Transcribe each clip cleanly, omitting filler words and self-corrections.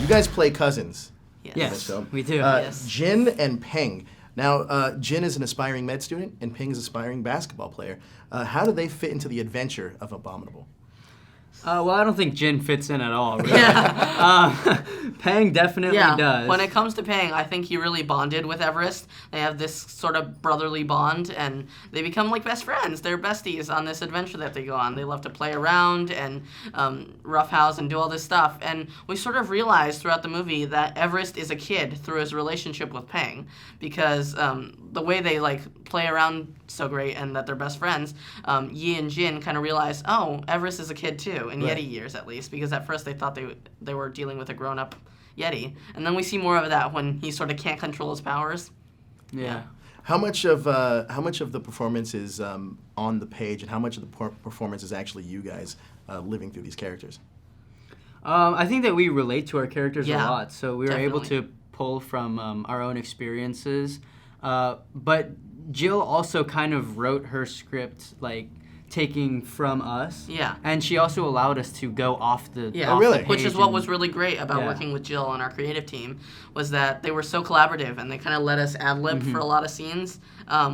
You guys play cousins. Yes, we do. Yes. Jin and Peng. Now, Jin is an aspiring med student, and Peng is an aspiring basketball player. How do they fit into the adventure of Abominable? Well, I don't think Jin fits in at all. Really. Peng definitely does. When it comes to Peng, I think he really bonded with Everest. They have this sort of brotherly bond, and they become like best friends. They're besties on this adventure that they go on. They love to play around and roughhouse and do all this stuff. And we sort of realize throughout the movie that Everest is a kid through his relationship with Peng, because the way they like play around so great and that they're best friends, Yi and Jin kind of realize, oh, Everest is a kid too, in Yeti years at least, because at first they thought they were dealing with a grown-up Yeti. And then we see more of that when he sort of can't control his powers. Yeah. How much of the performance is on the page, and how much of the performance is actually you guys living through these characters? I think that we relate to our characters a lot, so we were able definitely. to pull from our own experiences. But Jill also kind of wrote her script like taking from us. Yeah. And she also allowed us to go off the Yeah, off really? the Which is page what and- was really great about working with Jill on our creative team, was that they were so collaborative and they kind of let us ad-lib for a lot of scenes,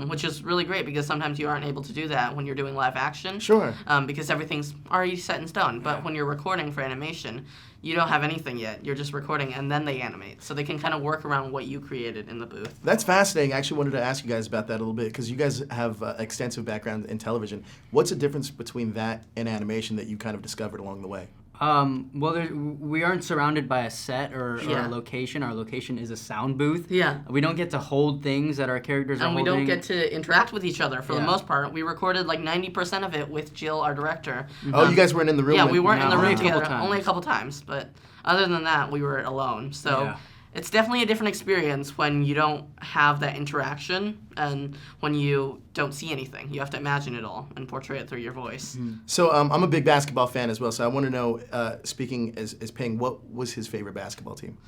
which is really great because sometimes you aren't able to do that when you're doing live action. Sure. Because everything's already set in stone. But when you're recording for animation, you don't have anything yet. You're just recording and then they animate. So they can kind of work around what you created in the booth. That's fascinating. I actually wanted to ask you guys about that a little bit, because you guys have extensive background in television. What's the difference between that and animation that you kind of discovered along the way? Well, we aren't surrounded by a set or a location. Our location is a sound booth. Yeah. We don't get to hold things that our characters are And we holding. don't get to interact with each other for the Yeah. most part. We recorded like 90% of it with Jill, our director. Oh, you guys weren't in the room? Yeah, when- we weren't in the No, room only a couple together. times. Only a couple times, but other than that, we were alone. So Yeah. it's definitely a different experience when you don't have that interaction and when you don't see anything. You have to imagine it all and portray it through your voice. So I'm a big basketball fan as well, so I want to know, speaking as Peng, what was his favorite basketball team?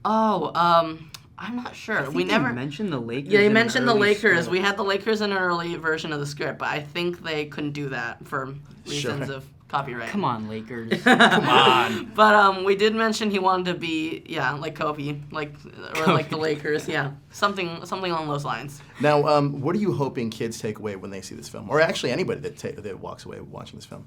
Oh, I'm not sure. I think We they never mentioned the Lakers. Yeah, in you an mentioned the early Lakers. script. We had the Lakers in an early version of the script, but I think they couldn't do that for reasons Sure. of copyright. Come on, Lakers. Come on. But we did mention he wanted to be, like Kobe, like the Lakers, something along those lines. Now, what are you hoping kids take away when they see this film? Or actually anybody that walks away watching this film?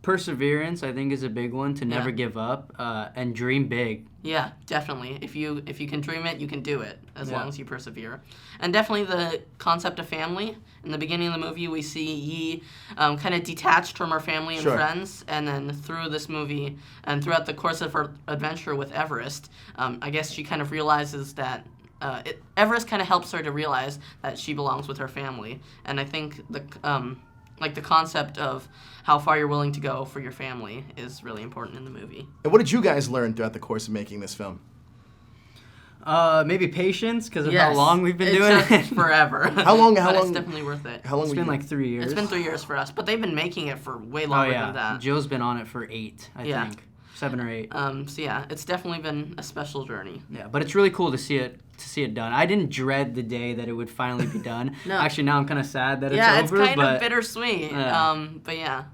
Perseverance, I think, is a big one. To never give up and dream big. Yeah, definitely. If you can dream it, you can do it as long as you persevere. And definitely the concept of family. In the beginning of the movie, we see Yi kind of detached from her family and friends, and then through this movie and throughout the course of her adventure with Everest, I guess she kind of realizes that Everest kind of helps her to realize that she belongs with her family. And I think the concept of how far you're willing to go for your family is really important in the movie. And what did you guys learn throughout the course of making this film? Maybe patience, because of how long we've been doing it. it. Forever. How long? But it's definitely worth it. How long? It's been like 3 years. It's been 3 years for us, but they've been making it for way longer than that. Jill's been on it for 8, I think. 7 or 8. So yeah, it's definitely been a special journey. Yeah, but it's really cool to see it done. I didn't dread the day that it would finally be done. No. Actually, now I'm kind of sad that Yeah, it's over. it's kind but of bittersweet. But yeah.